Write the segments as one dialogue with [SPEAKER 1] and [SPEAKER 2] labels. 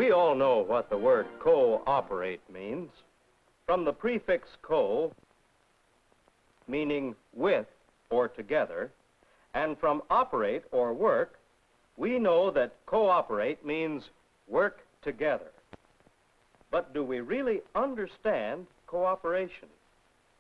[SPEAKER 1] We all know what the word cooperate means. From the prefix co, meaning with or together, and from operate or work, we know that cooperate means work together. But do we really understand cooperation?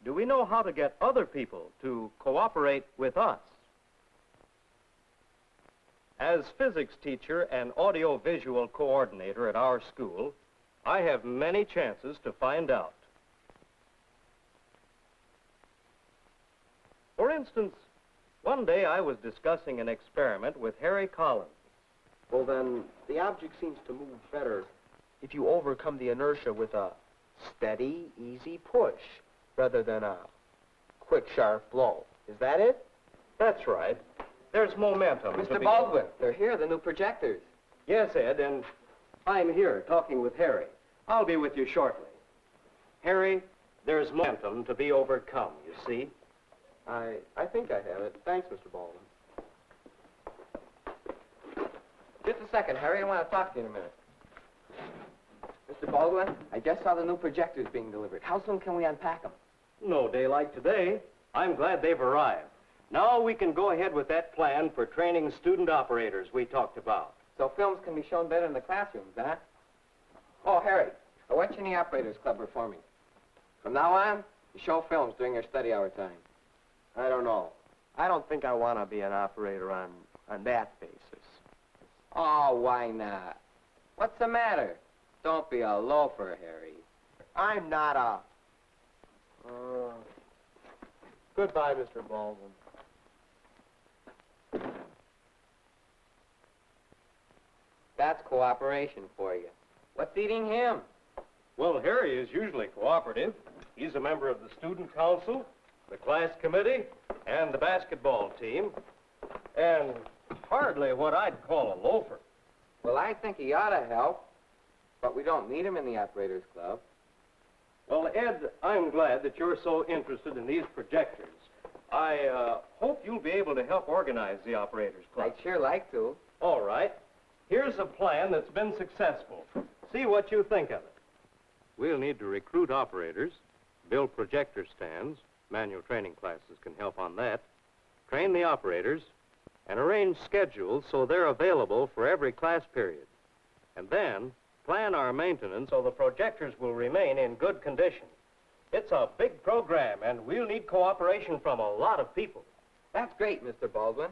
[SPEAKER 1] Do we know how to get other people to cooperate with us? As physics teacher and audio-visual coordinator at our school, I have many chances to find out. For instance, one day I was discussing an experiment with Harry Collins.
[SPEAKER 2] Well, then, the object seems to move better if you overcome the inertia with a steady, easy push rather than a quick, sharp blow. Is that it?
[SPEAKER 1] That's right. There's momentum.
[SPEAKER 3] Mr. Baldwin, they're here, the new projectors.
[SPEAKER 1] Yes, Ed, and I'm here talking with Harry. I'll be with you shortly. Harry, there's momentum to be overcome, you see.
[SPEAKER 2] I think I have it. Thanks, Mr. Baldwin.
[SPEAKER 3] Just a second, Harry. I want to talk to you in a minute. Mr. Baldwin, I just saw the new projectors being delivered. How soon can we unpack them?
[SPEAKER 1] No day like today. I'm glad they've arrived. Now we can go ahead with that plan for training student operators we talked about.
[SPEAKER 3] So films can be shown better in the classrooms, huh? Oh, Harry, I want you in the Operators Club reforming. From now on, you show films during your study hour time.
[SPEAKER 2] I don't know. I don't think I want to be an operator on that basis.
[SPEAKER 3] Oh, why not? What's the matter? Don't be a loafer, Harry.
[SPEAKER 2] I'm not a... Goodbye, Mr. Baldwin.
[SPEAKER 3] That's cooperation for you. What's eating him?
[SPEAKER 1] Well, Harry is usually cooperative. He's a member of the student council, the class committee, and the basketball team, and hardly what I'd call a loafer.
[SPEAKER 3] Well, I think he ought to help, but we don't need him in the Operators Club.
[SPEAKER 1] Well, Ed, I'm glad that you're so interested in these projectors. I hope you'll be able to help organize the Operators Club.
[SPEAKER 3] I'd sure like to.
[SPEAKER 1] All right. Here's a plan that's been successful. See what you think of it. We'll need to recruit operators, build projector stands, manual training classes can help on that, train the operators, and arrange schedules so they're available for every class period. And then plan our maintenance so the projectors will remain in good condition. It's a big program, and we'll need cooperation from a lot of people.
[SPEAKER 3] That's great, Mr. Baldwin.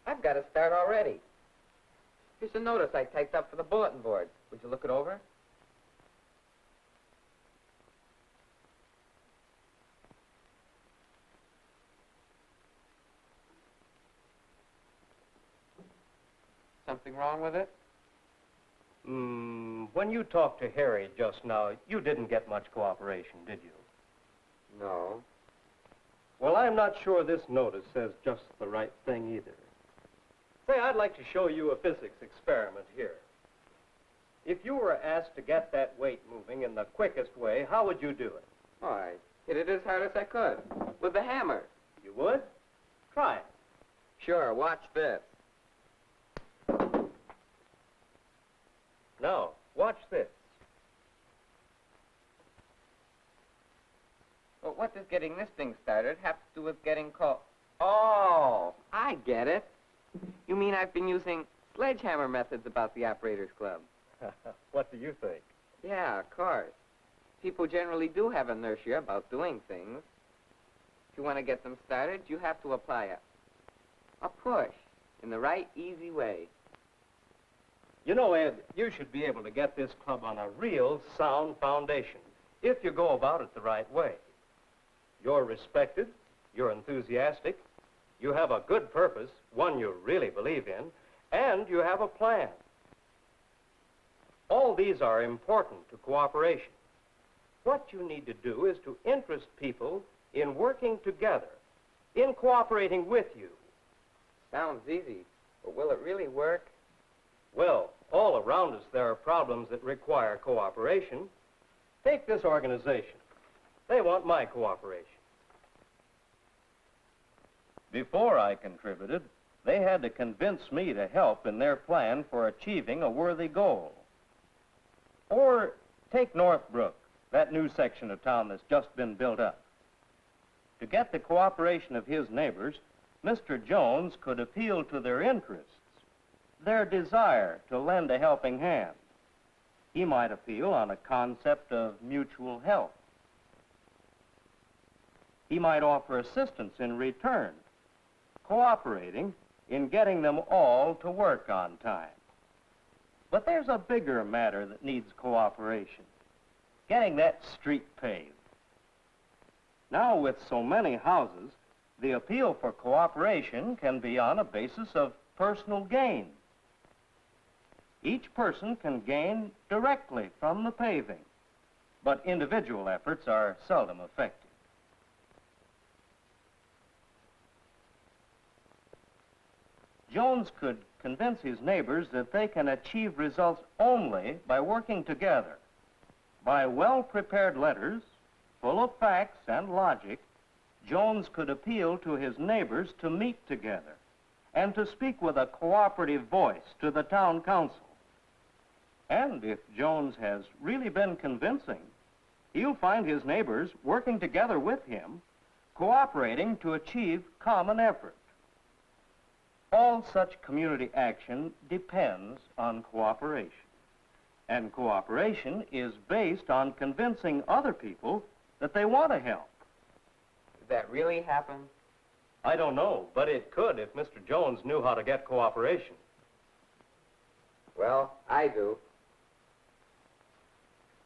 [SPEAKER 3] I've got to start already. Here's a notice I typed up for the bulletin board. Would you look it over? Something wrong with it?
[SPEAKER 1] When you talked to Harry just now, you didn't get much cooperation, did you?
[SPEAKER 3] No.
[SPEAKER 1] Well, I'm not sure this notice says just the right thing either. Say, I'd like to show you a physics experiment here. If you were asked to get that weight moving in the quickest way, how would you do it?
[SPEAKER 3] Oh, I hit it as hard as I could. With the hammer.
[SPEAKER 1] You would? Try it.
[SPEAKER 3] Sure, watch this.
[SPEAKER 1] Now, watch this.
[SPEAKER 3] Well, what does getting this thing started have to do with getting caught? Oh, I get it. You mean I've been using sledgehammer methods about the Operators Club?
[SPEAKER 1] What do you think?
[SPEAKER 3] Yeah, of course. People generally do have inertia about doing things. If you want to get them started, you have to apply a push in the right, easy way.
[SPEAKER 1] You know, Ed, you should be able to get this club on a real sound foundation if you go about it the right way. You're respected, you're enthusiastic, you have a good purpose, one you really believe in, and you have a plan. All these are important to cooperation. What you need to do is to interest people in working together, in cooperating with you.
[SPEAKER 3] Sounds easy, but will it really work?
[SPEAKER 1] Well, all around us there are problems that require cooperation. Take this organization. They want my cooperation. Before I contributed, they had to convince me to help in their plan for achieving a worthy goal. Or take Northbrook, that new section of town that's just been built up. To get the cooperation of his neighbors, Mr. Jones could appeal to their interests, their desire to lend a helping hand. He might appeal on a concept of mutual help. He might offer assistance in return, cooperating in getting them all to work on time. But there's a bigger matter that needs cooperation, getting that street paved. Now, with so many houses, the appeal for cooperation can be on a basis of personal gain. Each person can gain directly from the paving, but individual efforts are seldom effective. Jones could convince his neighbors that they can achieve results only by working together. By well-prepared letters, full of facts and logic, Jones could appeal to his neighbors to meet together and to speak with a cooperative voice to the town council. And if Jones has really been convincing, he'll find his neighbors working together with him, cooperating to achieve common effort. All such community action depends on cooperation. And cooperation is based on convincing other people that they want to help.
[SPEAKER 3] Does that really happen?
[SPEAKER 1] I don't know, but it could if Mr. Jones knew how to get cooperation.
[SPEAKER 3] Well, I do.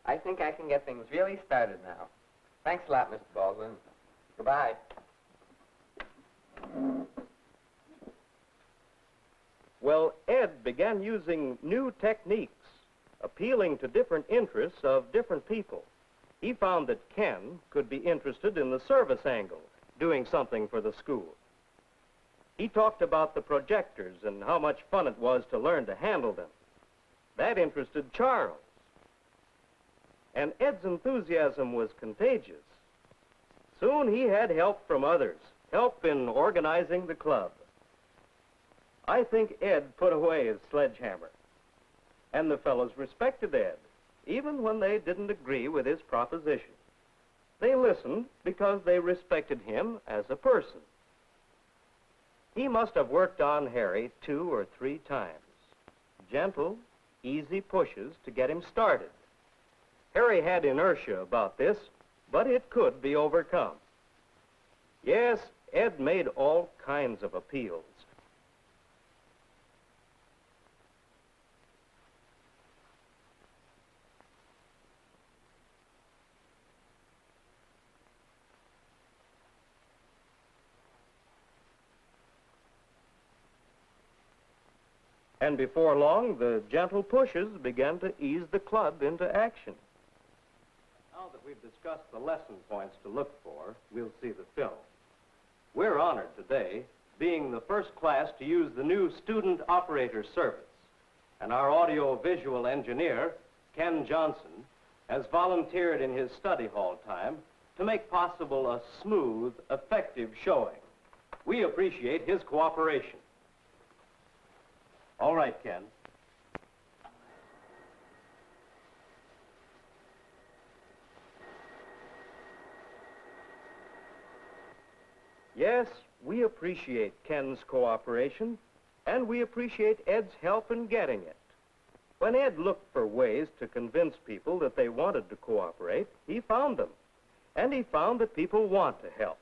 [SPEAKER 3] I think I can get things really started now. Thanks a lot, Mr. Baldwin. Goodbye.
[SPEAKER 1] Well, Ed began using new techniques, appealing to different interests of different people. He found that Ken could be interested in the service angle, doing something for the school. He talked about the projectors and how much fun it was to learn to handle them. That interested Charles. And Ed's enthusiasm was contagious. Soon he had help from others, help in organizing the club. I think Ed put away his sledgehammer. And the fellows respected Ed, even when they didn't agree with his proposition. They listened because they respected him as a person. He must have worked on Harry 2 or 3 times. Gentle, easy pushes to get him started. Harry had inertia about this, but it could be overcome. Yes, Ed made all kinds of appeals. And before long, the gentle pushes began to ease the club into action. Now that we've discussed the lesson points to look for, we'll see the film. We're honored today, being the first class to use the new student operator service. And our audio-visual engineer, Ken Johnson, has volunteered in his study hall time to make possible a smooth, effective showing. We appreciate his cooperation. All right, Ken. Yes, we appreciate Ken's cooperation, and we appreciate Ed's help in getting it. When Ed looked for ways to convince people that they wanted to cooperate, he found them. And he found that people want to help.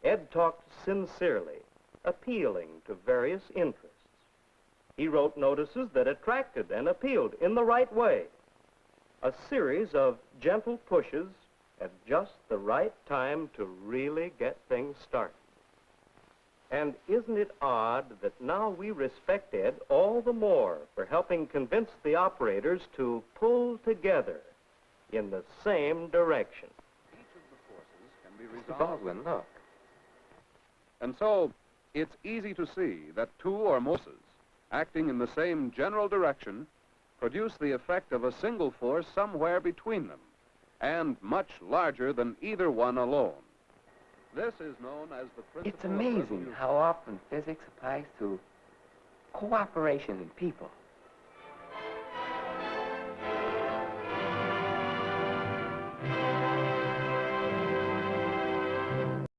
[SPEAKER 1] Ed talked sincerely, appealing to various interests. He wrote notices that attracted and appealed in the right way. A series of gentle pushes at just the right time to really get things started. And isn't it odd that now we respect Ed all the more for helping convince the operators to pull together in the same direction?
[SPEAKER 4] Each of the forces can be
[SPEAKER 3] Mr.
[SPEAKER 4] resolved.
[SPEAKER 3] Baldwin, look.
[SPEAKER 4] And so, it's easy to see that 2 or more forces acting in the same general direction produce the effect of a single force somewhere between them, and much larger than either one alone. This is known as the principle
[SPEAKER 3] It's
[SPEAKER 4] of
[SPEAKER 3] amazing
[SPEAKER 4] resolution.
[SPEAKER 3] how often physics applies to cooperation in people.